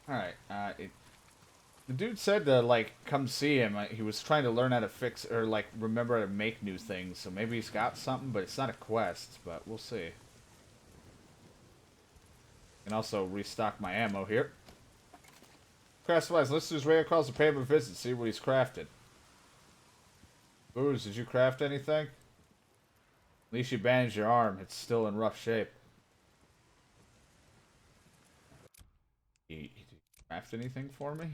Alright, the dude said to, like, come see him. He was trying to learn how to fix, or, like, remember how to make new things. So maybe he's got something, but it's not a quest. But we'll see. And also restock my ammo here. Craft supplies. Listeners radio calls to pay him a visit. See what he's crafted. Booze, did you craft anything? At least you bandaged your arm. It's still in rough shape. Did you craft anything for me?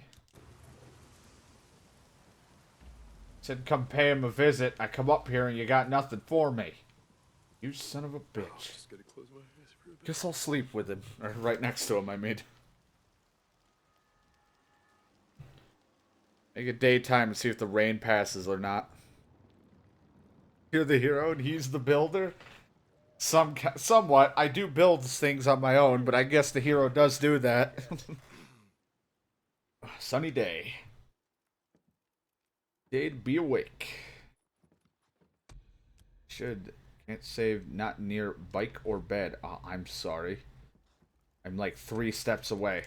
Said come pay him a visit. I come up here and you got nothing for me. You son of a bitch. Guess I'll sleep with him. Or right next to him, I mean. Make it daytime and see if the rain passes or not. You're the hero and he's the builder? Somewhat. I do build things on my own, but I guess the hero does do that. Sunny day. Day to be awake. Can't save not near bike or bed. Oh, I'm sorry. I'm like 3 steps away.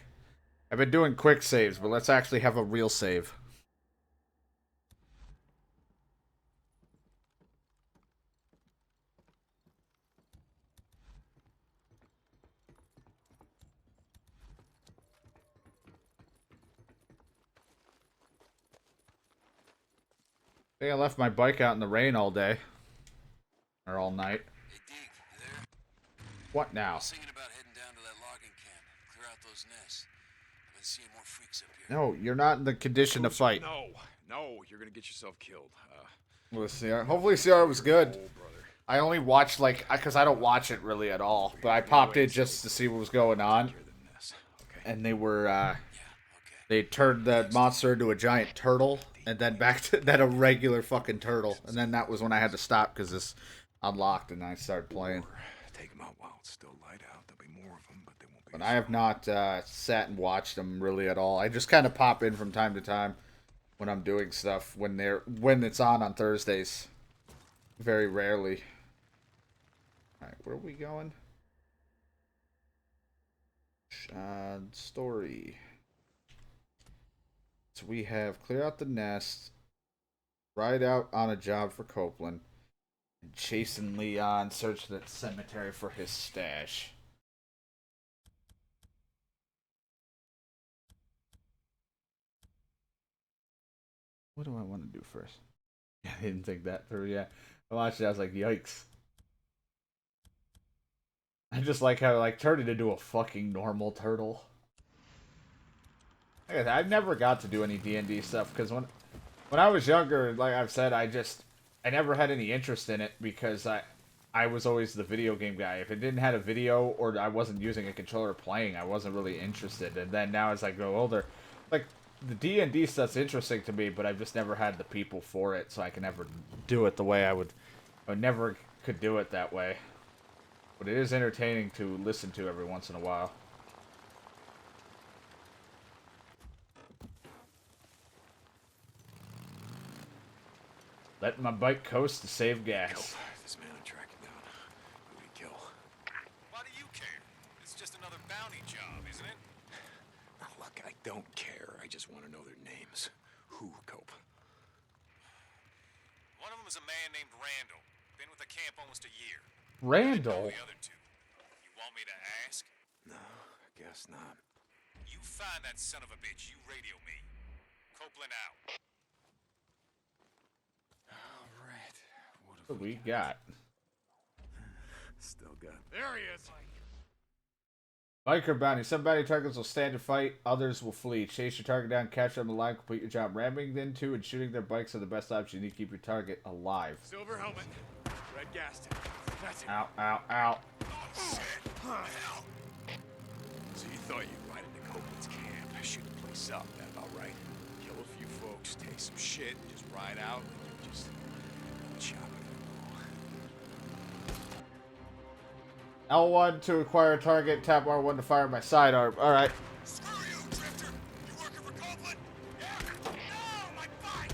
I've been doing quick saves, but let's actually have a real save. I think I left my bike out in the rain all day. Or all night. Hey, Deke, you there? What now? I was thinking about heading down to that logging camp. Clear out those nests. I've been seeing more freaks up here. No, you're not in the condition to fight. No, you're gonna get yourself killed. Well, CR. Hopefully CR was good. I only watched, like, because I don't watch it really at all. But I popped in just to see what was going on. And they were, they turned that monster into a giant turtle. And then back to that a regular fucking turtle. And then that was when I had to stop because this unlocked and I started playing. Take them out while it's still light out. There'll be more of them, but they won't be. But I have not sat and watched them really at all. I just kind of pop in from time to time when I'm doing stuff when it's on Thursdays. Very rarely. All right, where are we going? Story. So we have clear out the nest, ride out on a job for Copeland, and chasing Leon, search the cemetery for his stash. What do I want to do first? I didn't think that through yet. I watched it, I was like, yikes. I just like how I turned it into a fucking normal turtle. Like I said, I've never got to do any D&D stuff because when I was younger, like I've said, I never had any interest in it because I was always the video game guy. If it didn't have a video or I wasn't using a controller playing, I wasn't really interested. And then now as I grow older, like the D&D stuff's interesting to me, but I've just never had the people for it, so I can never do it the way I never could do it that way. But it is entertaining to listen to every once in a while. Letting my bike coast to save gas. This man I'm tracking down. Who did he kill? Why do you care? It's just another bounty job, isn't it? Oh, look, I don't care. I just want to know their names. Who, Cope? One of them is a man named Randall. Been with the camp almost a year. Randall? The other two. You want me to ask? No, I guess not. You find that son of a bitch. You radio me. Copeland out. What do we got? Still got. There he is. Biker bounty. Some bounty targets will stand and fight, others will flee. Chase your target down, capture them alive, complete your job. Ramming them into and shooting their bikes are the best option. You need to keep your target alive. Silver helmet. Red gas tank. That's it. Ow, ow, ow. Oh, shit. So you thought you'd ride into Copeland's camp, shoot the place up, that about right? Kill a few folks, take some shit, and just ride out, and you just chop it. L1 to acquire a target, tap R1 to fire my sidearm. Alright. Screw you, Drifter. You working for Copeland? Yeah. No, my bike.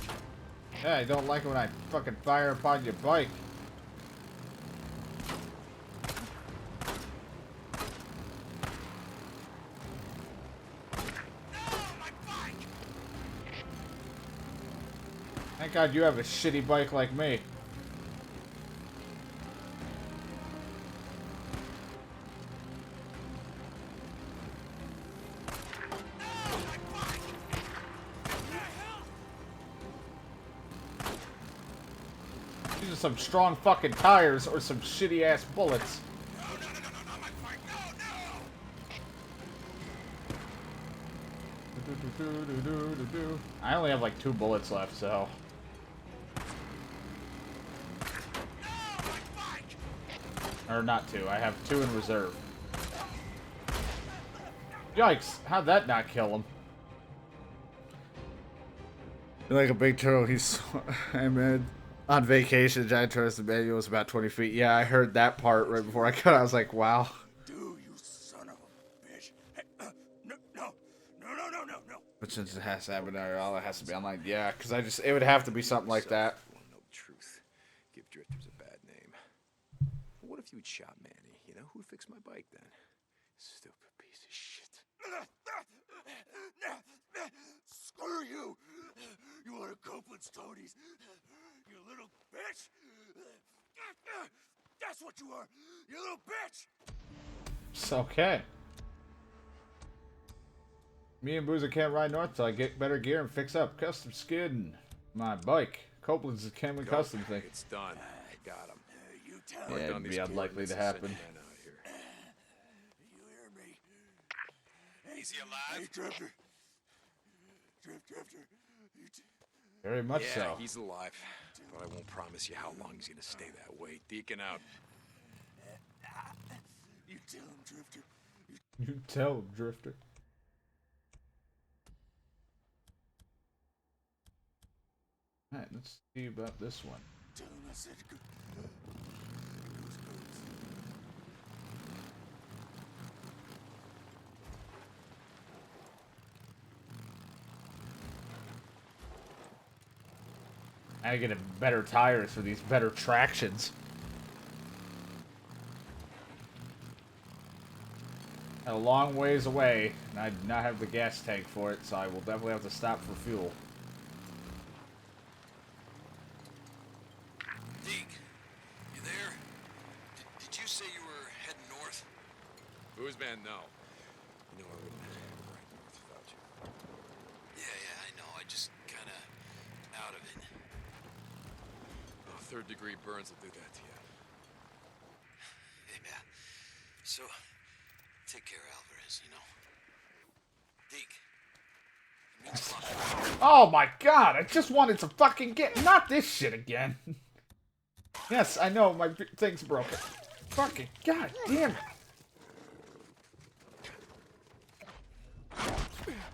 Yeah, I don't like it when I fucking fire upon your bike. Thank God you have a shitty bike like me. These are some strong fucking tires or some shitty ass bullets. No, no, no, no, no, not my bike. No, no. I only have like 2 bullets left, so. No, my bike. Or not 2, I have 2 in reserve. Yikes, how'd that not kill him? Like a big turtle, he's I'm on vacation. Giant turtle's manual was about 20 feet. Yeah, I heard that part right before I cut. I was like, wow. Dude, you son of a bitch. Hey, no, no, no, no, no, no, no. But since it has to happen, all it has to be online. Yeah, because it would have to be something like that. Want to know the truth? Give drifters a bad name. What if you'd shot Manny? You know who'd fix my bike then? Stupid piece of shit. Screw you. You want to Copeland's toadies? You little bitch. That's what you are. You little bitch. It's okay. Me and Boozer can't ride north till I get better gear and fix up custom skin my bike. Copeland's a Cameron custom thing. It's done. I got him. You tell Yeah, him. it'd be unlikely to happen. You hear me? Hey, Is he alive? Hey, Drifter. Drifter. Very much Yeah, so. he's alive. But I won't promise you how long he's gonna stay that way. Deacon out. You tell him, Drifter. You tell him, Drifter. Alright, let's see about this one. Tell him I said good. I get better tires for these better tractions. A long ways away, and I do not have the gas tank for it, so I will definitely have to stop for fuel. Deke, you there? Did you say you were heading north? Who's man? No. You know I wouldn't head right north without you. Yeah, I know. I just kind of out of it. Oh, third-degree burns will do that to you. Yeah. So, take care, Alvarez, you know. Deke. It means a lot. Oh my god, I just wanted to fucking get... Not this shit again. Yes, I know, my thing's broken. Fucking god damn it.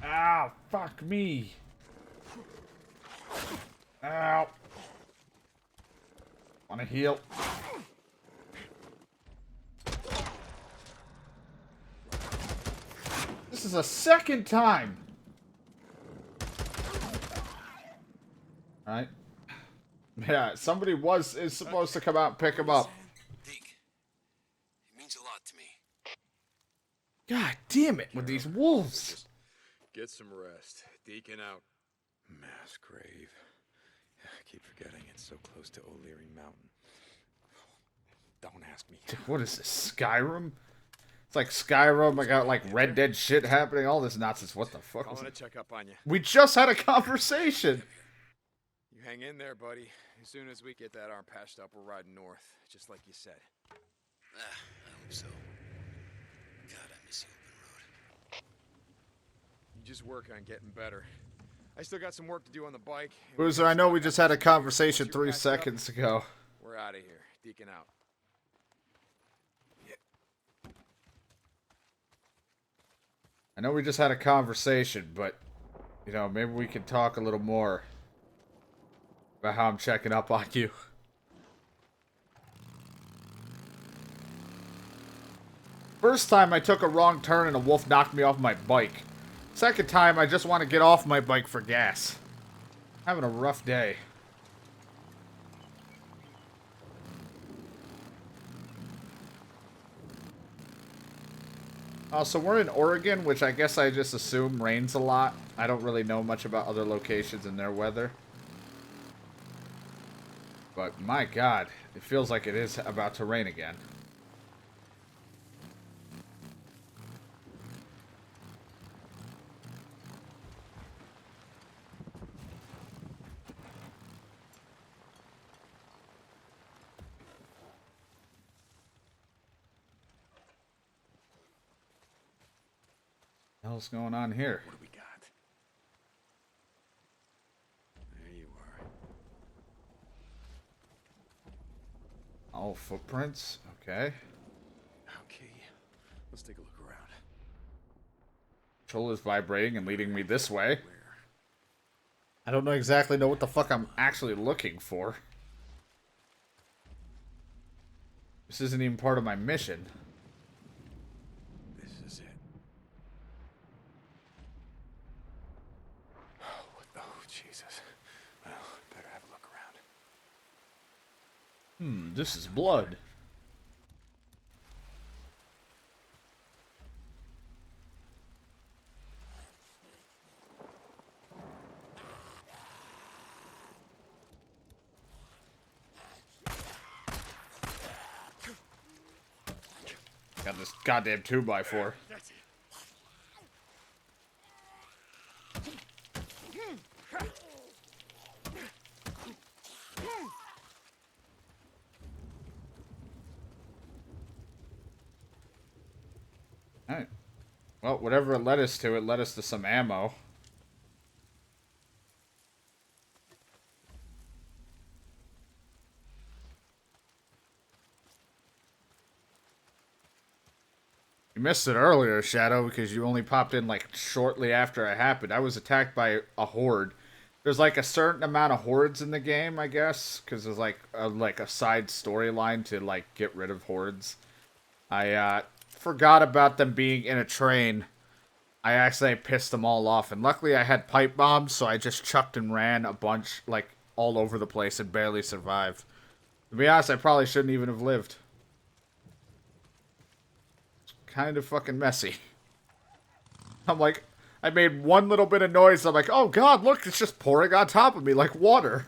Ow, fuck me. Ow. Wanna heal? This is a second time. Alright. Yeah, somebody is supposed to come out and pick him up. Deke. It means a lot to me. God damn it, with these wolves. Just get some rest. Deacon out. Mass grave. I keep forgetting it's so close to O'Leary Mountain. Don't ask me. What is this, Skyrim? It's like Skyrim, I got like Red Dead shit happening, all this nonsense. What the fuck I was want it? to check up on you. We just had a conversation. You hang in there, buddy. As soon as we get that arm patched up, we're riding north, just like you said. I hope so. God, I miss the open road. You just work on getting better. I still got some work to do on the bike. and Boozer, we're I know we gonna just stop had a after conversation once you're 3 patched up, seconds ago. We're out of here. Deacon out. I know we just had a conversation, but, you know, maybe we can talk a little more about how I'm checking up on you. First time I took a wrong turn and a wolf knocked me off my bike. Second time I just want to get off my bike for gas. Having a rough day. So we're in Oregon, which I guess I just assume rains a lot. I don't really know much about other locations and their weather. but my god, it feels like it is about to rain again. What the hell's going on here? What do we got? There you are. Oh, footprints? Okay. Okay. Let's take a look around. Controller is vibrating and leading me this way. Where? I don't exactly know what the fuck I'm actually looking for. This isn't even part of my mission. This is it. Oh, what? Oh, Jesus. Well, better have a look around. This is blood. Got this goddamn 2x4. That's it. Alright. Well, whatever it led us to some ammo. You missed it earlier, Shadow, because you only popped in, like, shortly after it happened. I was attacked by a horde. There's, like, a certain amount of hordes in the game, I guess, because there's, like a side storyline to, like, get rid of hordes. I, forgot about them being in a train. I actually pissed them all off, and luckily I had pipe bombs, so I just chucked and ran a bunch, like, all over the place and barely survived. To be honest, I probably shouldn't even have lived. Kind of fucking messy. I'm like, I made one little bit of noise. I'm like, oh god, look, it's just pouring on top of me like water.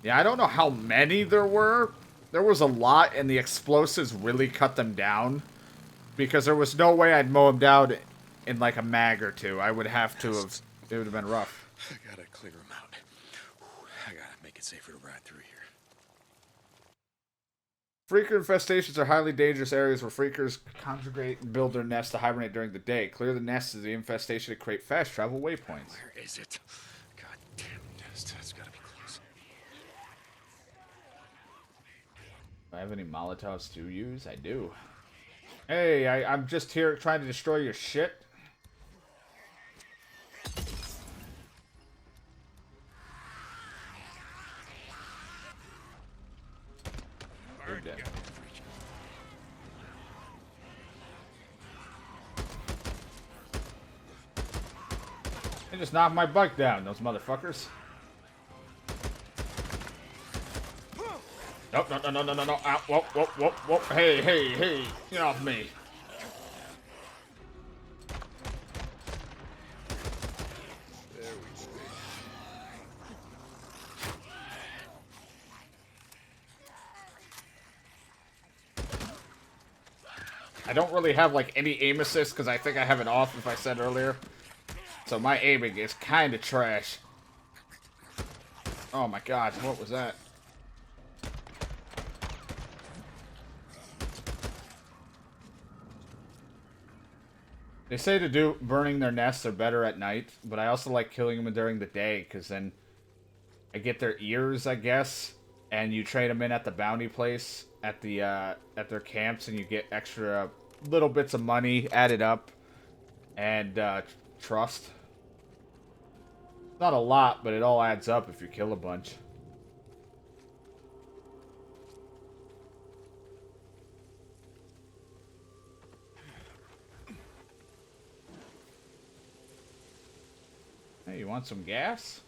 Yeah, I don't know how many there were. There was a lot, and the explosives really cut them down. Because there was no way I'd mow them down in like a mag or two. I would have to have, it would have been rough. I gotta clear them out. I gotta make it safer to ride through here. Freaker infestations are highly dangerous areas where freakers congregate and build their nests to hibernate during the day. Clear the nests of the infestation to create fast travel waypoints. Where is it? God damn it. That's gotta be close. Do I have any Molotovs to use? I do. Hey, I'm just here trying to destroy your shit. You're dead. They just knocked my bike down, those motherfuckers. Nope, no. Ow, whoop. Hey. Get off me. I don't really have, like, any aim assist, because I think I have it off, if I said earlier. So my aiming is kind of trash. Oh my god, what was that? They say to do burning their nests are better at night, but I also like killing them during the day, because then I get their ears, I guess, and you trade them in at the bounty place, at their camps, and you get extra little bits of money added up, and trust. Not a lot, but it all adds up if you kill a bunch. Hey, you want some gas?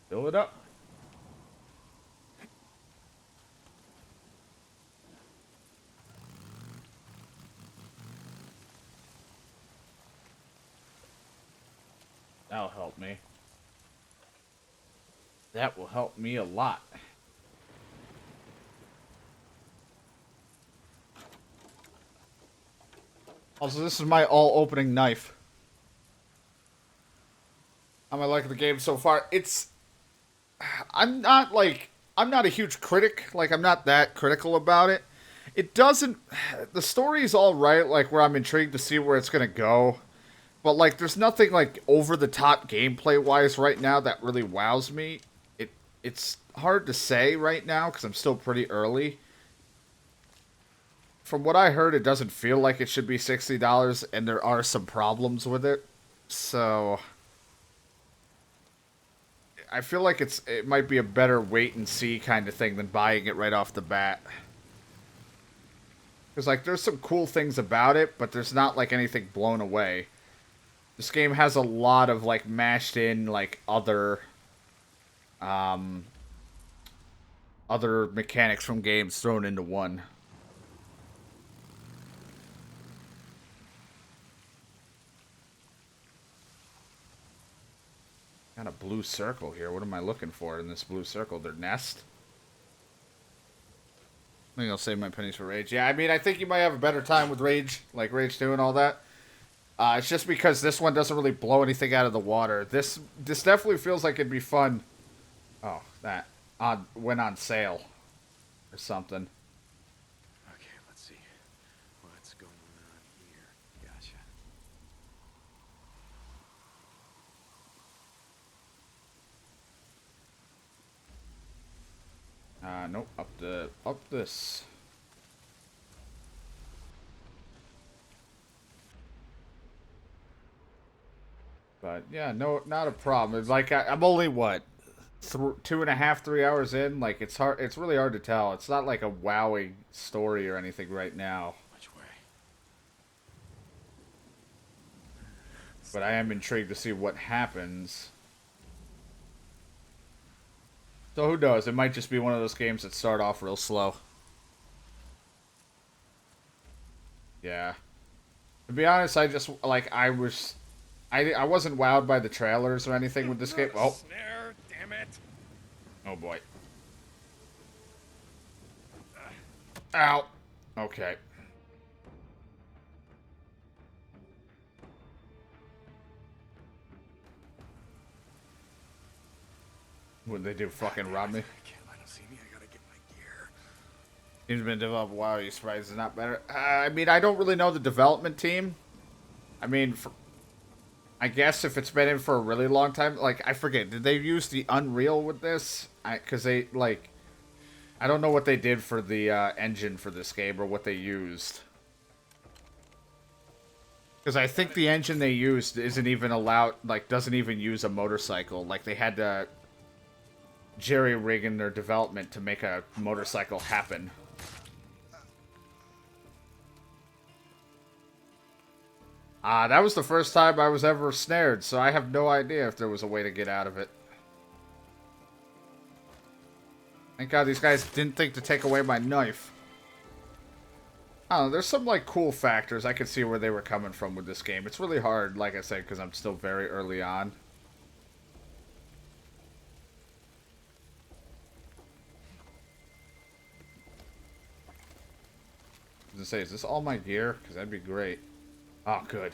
Fill it up. help me. That will help me a lot. Also, this is my all-opening knife. How am I liking the game so far? I'm not a huge critic. Like, I'm not that critical about it. It doesn't... The story's alright, like, where I'm intrigued to see where it's gonna go. But, like, there's nothing, like, over-the-top gameplay-wise right now that really wows me. It's hard to say right now, because I'm still pretty early. From what I heard, it doesn't feel like it should be $60, and there are some problems with it. So... I feel like it might be a better wait-and-see kind of thing than buying it right off the bat. Because, like, there's some cool things about it, but there's not, like, anything blown away. This game has a lot of, like, mashed in, like, other mechanics from games thrown into one. Got a blue circle here. What am I looking for in this blue circle? Their nest? I think I'll save my pennies for Rage. Yeah, I mean, I think you might have a better time with Rage, like Rage 2 and all that. It's just because this one doesn't really blow anything out of the water. This definitely feels like it'd be fun. Oh, that went on sale or something. Okay, let's see. What's going on here? Gotcha. Nope, up this. But yeah, no, not a problem. It's like I'm only what 2.5, 3 hours in. Like it's hard. It's really hard to tell. It's not like a wowing story or anything right now. Which way? But I am intrigued to see what happens. So who knows? It might just be one of those games that start off real slow. Yeah. To be honest, I just like I wasn't wowed by the trailers or anything with this game. Oh. Snare, damn it. Oh boy. Ow. Okay. Would they do? Fucking rob me? I can't let him see me. I gotta get my gear. Team's been developed. Wow, are you surprised it's not better? I mean, I don't really know the development team. I mean, I guess if it's been in for a really long time, like, I forget, did they use the Unreal with this? Because they, like, I don't know what they did for the engine for this game or what they used. Because I think the engine they used isn't even allowed, like, doesn't even use a motorcycle. Like, they had to jerry-rig in their development to make a motorcycle happen. That was the first time I was ever snared, so I have no idea if there was a way to get out of it. Thank God these guys didn't think to take away my knife. I don't know, there's some, like, cool factors. I could see where they were coming from with this game. It's really hard, like I said, because I'm still very early on. I was gonna say, is this all my gear? Because that'd be great. Oh, good.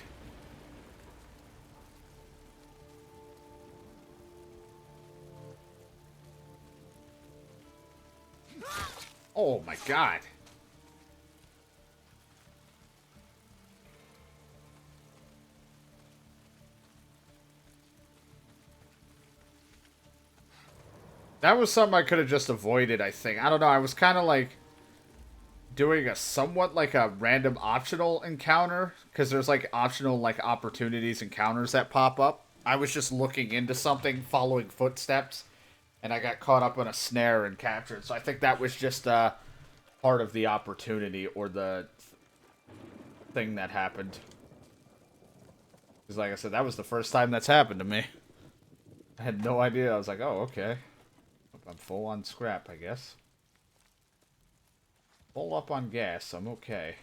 Oh my God. That was something I could have just avoided, I think. I don't know, I was kind of like doing a somewhat like a random optional encounter, because there's like optional like opportunities encounters that pop up. I was just looking into something, following footsteps, and I got caught up in a snare and captured. So I think that was just part of the opportunity or the thing that happened. Because like I said, that was the first time that's happened to me. I had no idea. I was like, oh, okay. I'm full on scrap, I guess. Full up on gas, I'm okay.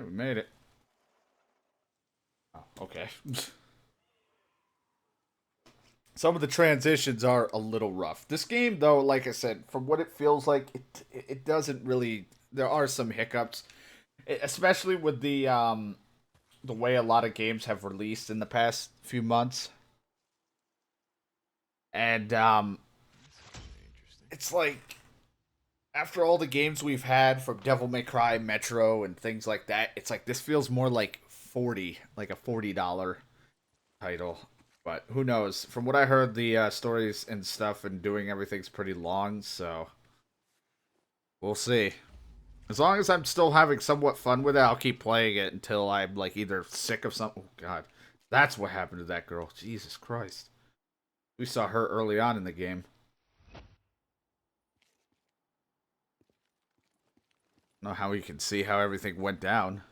Alright, we made it. Oh, okay. Some of the transitions are a little rough. This game, though, like I said, from what it feels like, it doesn't really. There are some hiccups, especially with the way a lot of games have released in the past few months, and it's like after all the games we've had from Devil May Cry, Metro, and things like that, it's like this feels more like like a $40 title. But who knows? From what I heard, the stories and stuff and doing everything's pretty long, so we'll see. As long as I'm still having somewhat fun with it, I'll keep playing it until I'm like either sick of something. Oh God, that's what happened to that girl. Jesus Christ, we saw her early on in the game. I don't know how you can see how everything went down.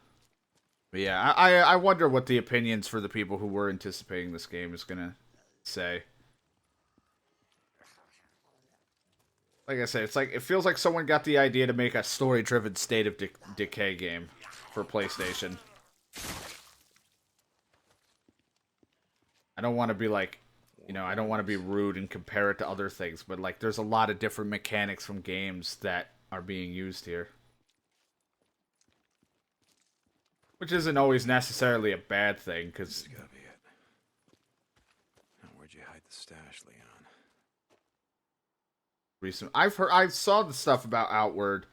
But yeah, I wonder what the opinions for the people who were anticipating this game is gonna say. Like I said, it's like it feels like someone got the idea to make a story-driven State of Decay game for PlayStation. I don't want to be like, I don't want to be rude and compare it to other things, but like there's a lot of different mechanics from games that are being used here. Which isn't always necessarily a bad thing, because... This gotta be it. Now, where'd you hide the stash, Leon? I saw the stuff about Outward,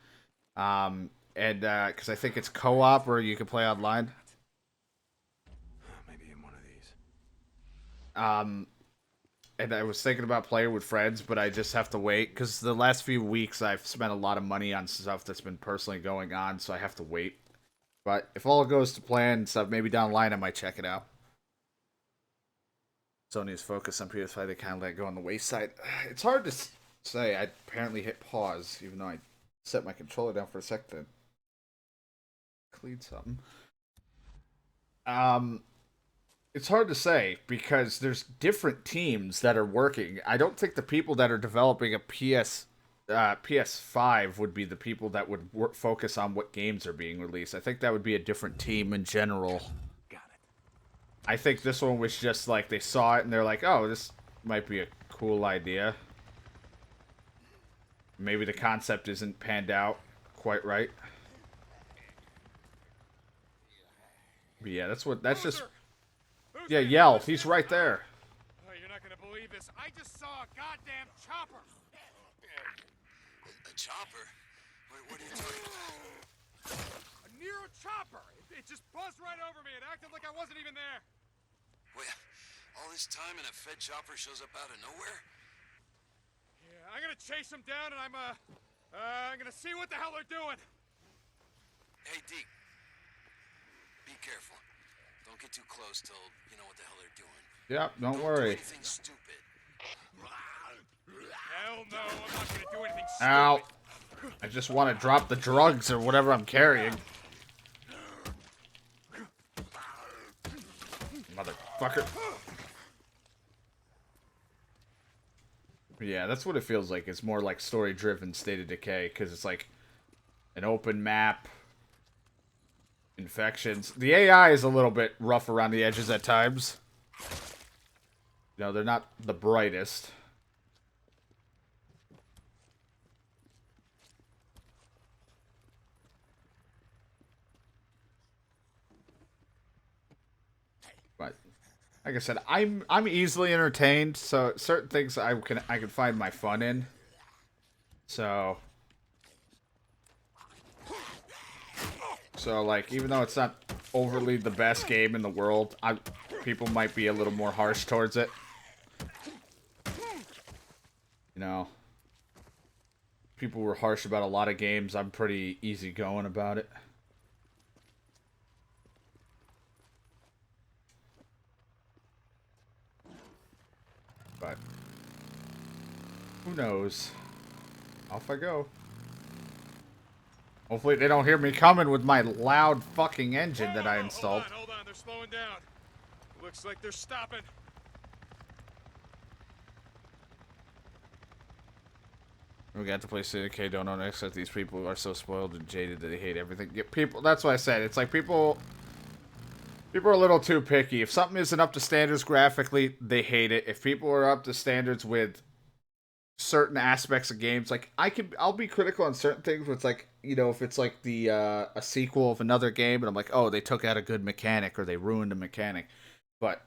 and because I think it's co-op or you can play online. Maybe in one of these. And I was thinking about playing with friends, but I just have to wait because the last few weeks I've spent a lot of money on stuff that's been personally going on, so I have to wait. But if all goes to plan and stuff, maybe down the line I might check it out. Sony's focus on PS5, they kind of let go on the wayside. It's hard to say. I apparently hit pause, even though I set my controller down for a sec to clean something. It's hard to say because there's different teams that are working. I don't think the people that are developing a PS5 would be the people that would focus on what games are being released. I think that would be a different team in general. Got it. I think this one was just like they saw it and they're like, oh, this might be a cool idea. Maybe the concept isn't panned out quite right. But yeah, that's just... Yeah, yell. He's right there. Oh, you're not gonna believe this. I just saw a goddamn chopper. A chopper? What are you talking about? A Nero chopper. It just buzzed right over me. It acted like I wasn't even there. Wait, all this time and a Fed chopper shows up out of nowhere? Yeah, I'm gonna chase them down, and I'm gonna see what the hell they're doing. Hey, Deke. Be careful. Don't get too close till you know what the hell they're doing. Yep, don't Do worry. anything stupid. Hell no, I'm not gonna do anything stupid. Ow. I just want to drop the drugs or whatever I'm carrying. Motherfucker. Yeah, that's what it feels like. It's more like story-driven State of Decay, because it's like an open map. Infections. The AI is a little bit rough around the edges at times. You know, they're not the brightest. But like I said, I'm easily entertained, so certain things I can find my fun in. So like, even though it's not overly the best game in the world, people might be a little more harsh towards it. You know, people were harsh about a lot of games. I'm pretty easygoing about it. But who knows? Off I go. Hopefully they don't hear me coming with my loud fucking engine that I installed. Hold on, they're slowing down. Looks like they're stopping. We got to play State of K, don't know next that these people are so spoiled and jaded that they hate everything. Yeah, people, that's what I said. It's like people are a little too picky. If something isn't up to standards graphically, they hate it. If people are up to standards with certain aspects of games, like I'll be critical on certain things where it's like, you know, if it's like the a sequel of another game and I'm like, oh, they took out a good mechanic or they ruined a mechanic. But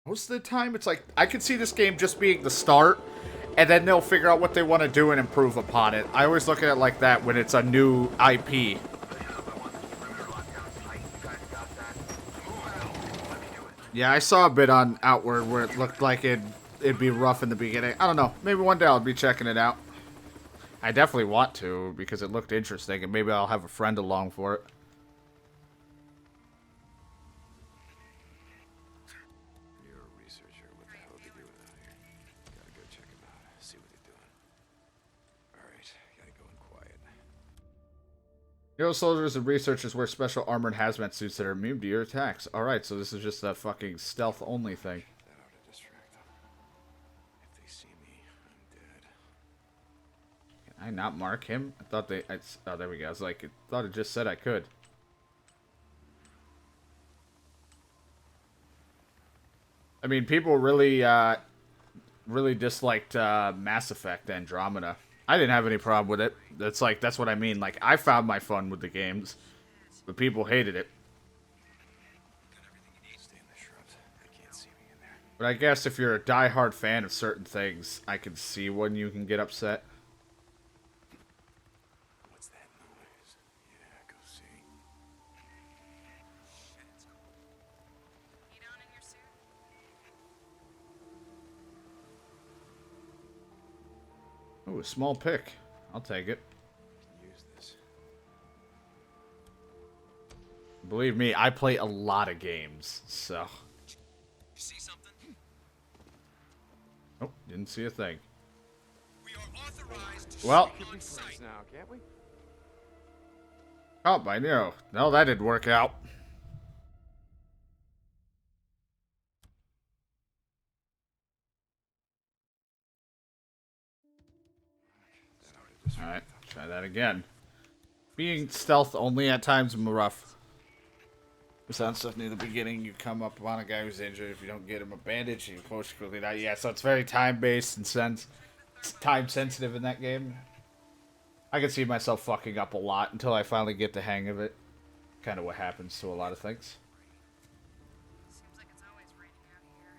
most of the time it's like I could see this game just being the start and then they'll figure out what they want to do and improve upon it. I always look at it like that when it's a new IP. Yeah, I saw a bit on Outward where it looked like it'd be rough in the beginning. I don't know. Maybe one day I'll be checking it out. I definitely want to because it looked interesting, and maybe I'll have a friend along for it. You're a researcher. What the hell are they doing out here? Gotta go check them out. See what they're doing. Alright, gotta go in quiet. Hero soldiers and researchers wear special armored hazmat suits that are immune to your attacks. Alright, so this is just a fucking stealth-only thing. That ought to distract them. If they see me, I'm dead. Can I not mark him? I thought they... oh, there we go. I was like, I thought it just said I could. I mean, people really, really disliked Mass Effect Andromeda. I didn't have any problem with it. That's what I mean. Like, I found my fun with the games. But people hated it. Stay in the shrubs. They can't see me in there. But I guess if you're a diehard fan of certain things, I can see when you can get upset. What's that noise? Yeah, go see. Shit, it's cold. You down in your suit? Ooh, a small pick. I'll take it. Can use this. Believe me, I play a lot of games, so... You see something? Oh, didn't see a thing. We are authorized to Well... shoot on sight. Now, can't we? Oh, by Nero. No, that didn't work out. Alright, try that again. Being stealth only at times is rough. We found stuff near the beginning. You come up on a guy who's injured. If you don't get him a bandage, you push quickly. That, yeah, so it's very time-based and time-sensitive in that game. I can see myself fucking up a lot until I finally get the hang of it. Kind of what happens to a lot of things. Seems like it's always raining out here.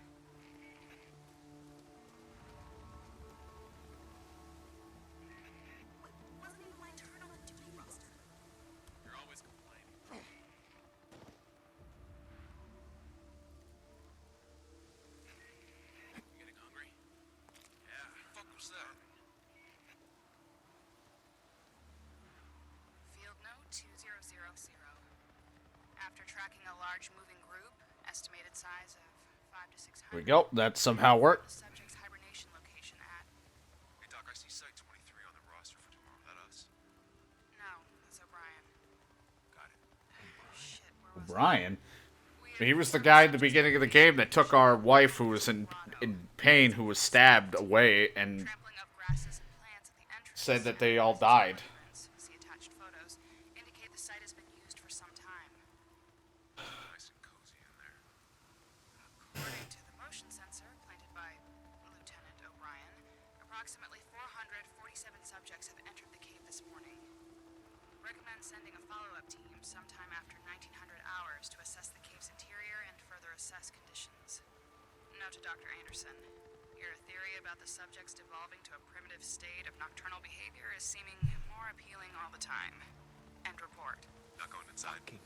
Wasn't even my turn on the duty roster. You're always complaining. You getting hungry? Yeah. Fuck was that? Field note 2000. After tracking a large moving group, estimated size of 5 to 600. Here we go. That somehow worked. The subject's hibernation location at. Hey, Doc, I see Site 23 on the roster for tomorrow. That us? No, that's O'Brien. Got it. Shit, where was Brian. He was the guy at the beginning of the game that took our wife who was in pain, who was stabbed away, and trampling of grasses and plants at the entrance? said that they all died. See attached photos indicate the site has been used for some time. Nice and cozy in there. According to the motion sensor planted by Lieutenant O'Brien, approximately 447 subjects have entered the cave this morning. Recommend sending a follow-up team sometime after 1900 hours to assess the cave's interior and further assess conditions. Note to Dr. Anderson, your theory about the subjects devolving to a primitive state of nocturnal behavior is seeming more appealing all the time. End report. Not going inside. Didn't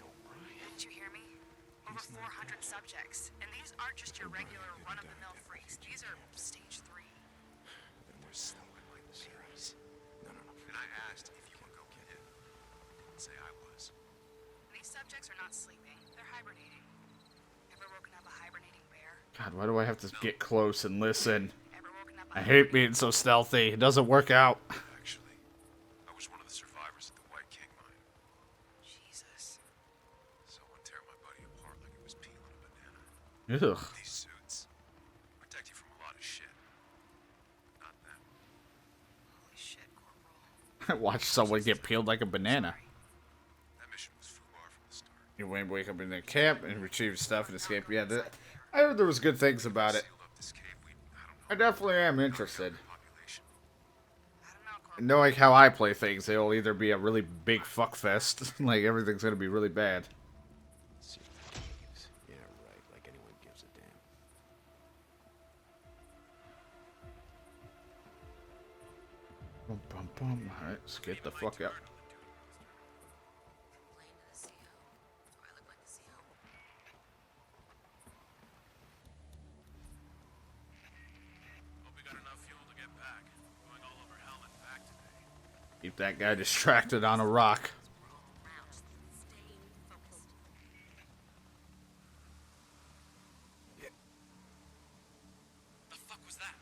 you hear me? Over 400 subjects. And these aren't just your regular run-of-the-mill freaks. These are stage 3. Then we're somewhere like serious. No. And I asked if you were going in. Didn't say I was. These subjects are not sleeping. They're hibernating. Ever woken up a hibernating bear? God, why do I have to get close and listen? Ever woken up I a hate being so stealthy. It doesn't work out. Actually, I was one of the survivors at the White King mine. Jesus. Someone tear my buddy apart like it was peeling a banana. Ugh. These suits protect you from a lot of shit. Not them. Holy shit, Corporal. Watch someone get peeled like a banana. That mission was far from the start. You wake up in their camp and retrieve stuff and escape. Yeah, I heard there was good things about it. Sealed up this cave. I definitely am interested. Population. I don't know, Corporal. Knowing how I play things, it'll either be a really big fuckfest, like everything's gonna be really bad. Sealed caves. Yeah, right. Like anyone gives a damn. Bum, bum, bum. Alright, let's get the fuck out. Complain to the CO. Do I look like the CO? Hope we got enough fuel to get back. Going all over hell and back today. Keep that guy distracted on a rock. Rounds. Staying focused. The fuck was that?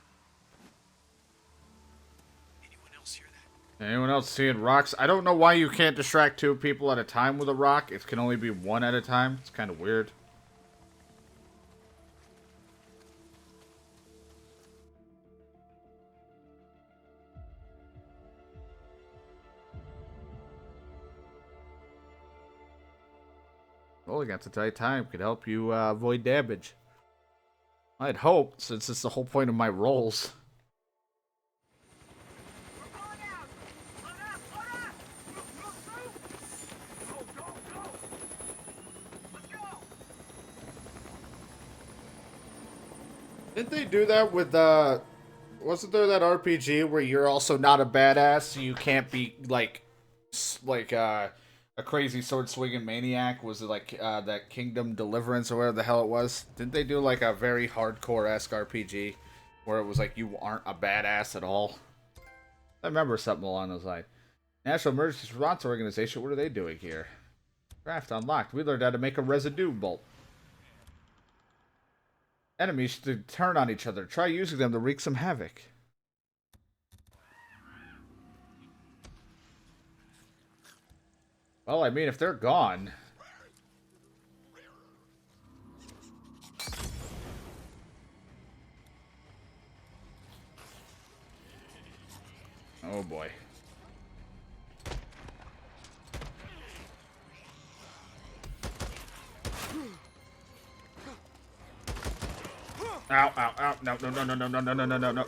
Anyone else hear that? Anyone else seeing rocks? I don't know why you can't distract two people at a time with a rock. It can only be one at a time. It's kind of weird. Well, against a tight time could help you avoid damage. I'd hope, since it's the whole point of my rolls. Didn't they do that with, wasn't there that RPG where you're also not a badass, so you can't be, like, a crazy sword swinging maniac? Was it, like, that Kingdom Deliverance or whatever the hell it was? Didn't they do, like, a very hardcore-esque RPG where it was, like, you aren't a badass at all? I remember something along those lines. National Emergency Response Organization, what are they doing here? Craft unlocked. We learned how to make a residue bolt. Enemies should turn on each other. Try using them to wreak some havoc. Well, I mean, if they're gone... Oh boy. Ow, ow, ow. No, no, no, no, no, no, no, no, no, no, no.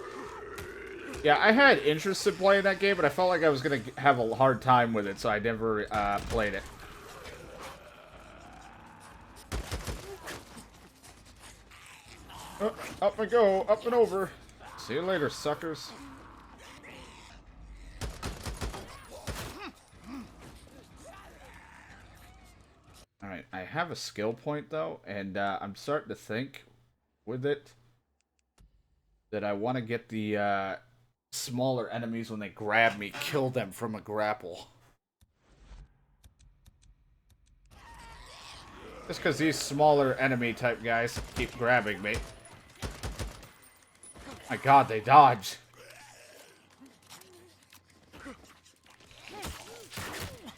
Yeah, I had interest in playing that game, but I felt like I was going to have a hard time with it, so I never played it. Up I go, up and over. See you later, suckers. Alright, I have a skill point, though, and I'm starting to think with it that I want to get the smaller enemies when they grab me, kill them from a grapple. Just because these smaller enemy type guys keep grabbing me. My god, they dodge.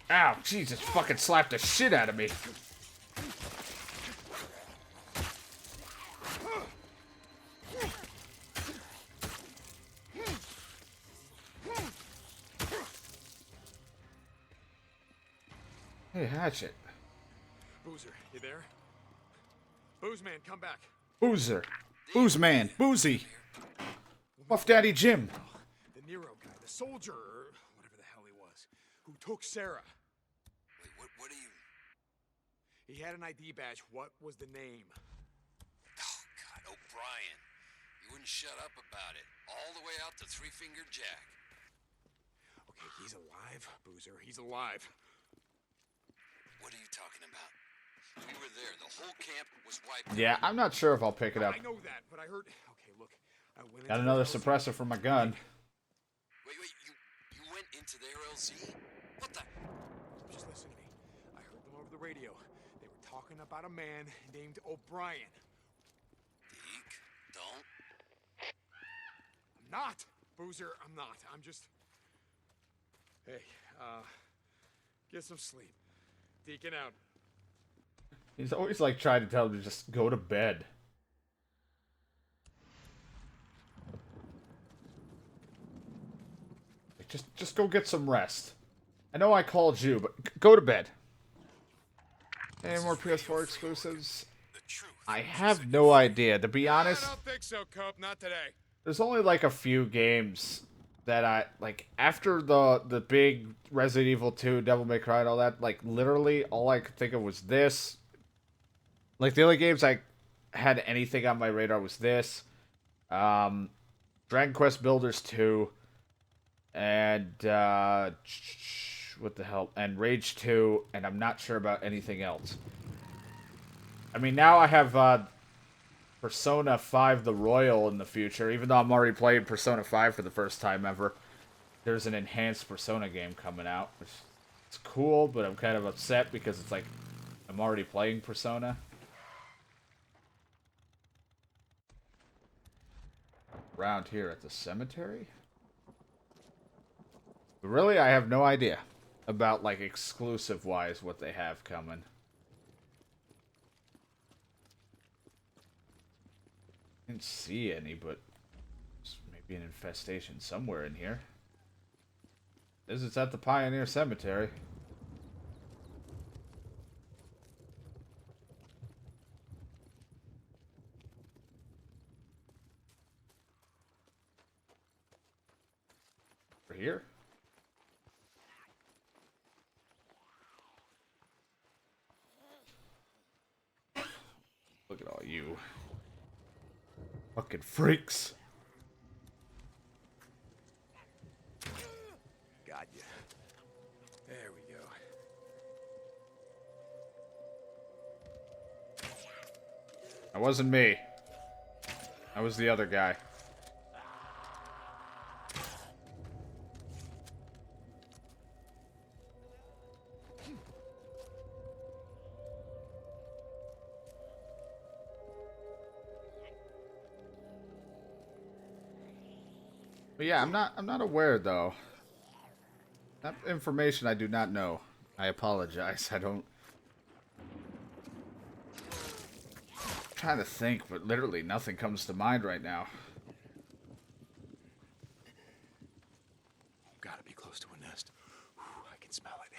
Ow, Jesus, fucking slapped the shit out of me. Hey, Hatchet. Boozer, you there? Booze man, come back. Boozer. Booze man. Boozy. Buff Daddy Jim. The Nero guy, the soldier, or whatever the hell he was, who took Sarah. Wait, what are you... He had an ID badge. What was the name? Oh, God, O'Brien. You wouldn't shut up about it. All the way out to Three Finger Jack. Okay, he's alive, Boozer. He's alive. What are you talking about? We were there. The whole camp was wiped out. Yeah, I'm not sure if I'll pick it up. I know that, but I heard... Okay, look. I went Got into another the LZ. suppressor for my gun. Wait, you went into their LZ? What the... Just listen to me. I heard them over the radio. They were talking about a man named O'Brien. Deke, don't. I'm not, Boozer. I'm not. I'm just... Hey, get some sleep. Deacon out. He's always like trying to tell him to just go to bed. Just go get some rest. I know I called you, but go to bed. Any more PS4 exclusives? The truth. I have no idea. To be honest, I don't think so, Cope. Not today. there's only like a few games that I like after the big Resident Evil 2, Devil May Cry, and all that. Like literally, all I could think of was this. Like the only games I had anything on my radar was this, Dragon Quest Builders 2, and what the hell, and Rage 2, and I'm not sure about anything else. I mean, now I have Persona 5 The Royal in the future, even though I'm already playing Persona 5 for the first time ever. There's an enhanced Persona game coming out, which is cool, but I'm kind of upset because it's like I'm already playing Persona. Around here at the cemetery? But really, I have no idea about, like, exclusive-wise what they have coming. Didn't see any, but there's maybe an infestation somewhere in here. It's at the Pioneer Cemetery. Over here? Look at all you. Fucking freaks. Got you. There we go. That wasn't me. That was the other guy. But yeah, I'm not aware though. That information I do not know. I apologize. I don't. I'm trying to think, but literally nothing comes to mind right now. Gotta be close to a nest. Whew, I can smell it.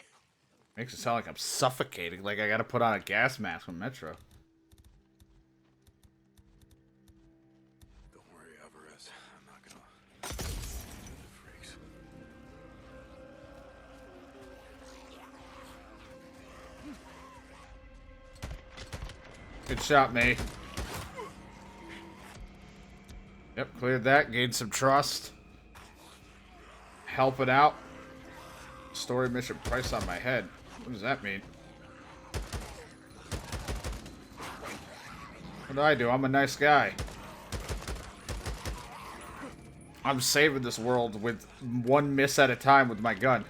Makes it sound like I'm suffocating, like I gotta put on a gas mask on Metro. Don't worry, Alvarez. I'm not gonna do the freaks. Good shot, May. Yep, cleared that. Gained some trust. Helping out. Story mission price on my head. What does that mean? What do? I'm a nice guy. I'm saving this world with one miss at a time with my gun.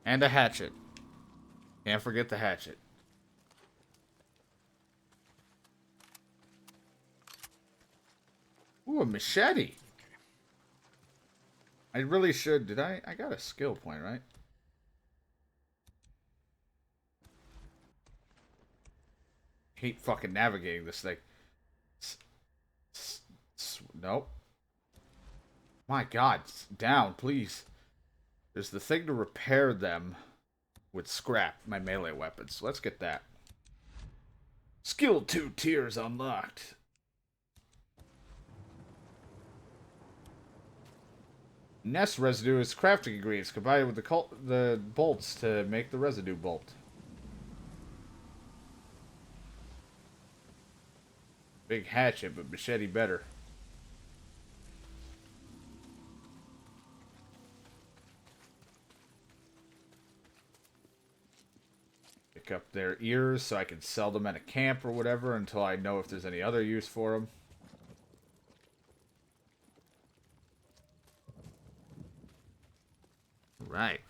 And a hatchet. Can't forget the hatchet. Ooh, a machete. I really should. Did I? I got a skill point, right? Hate fucking navigating this thing. Nope. My God. Down, please. There's the thing to repair them with scrap, my melee weapons. Let's get that. Skill 2 tiers unlocked. Nest residue is crafting ingredients combined with the bolts to make the residue bolt. Big hatchet, but machete better. Pick up their ears so I can sell them at a camp or whatever until I know if there's any other use for them. Right.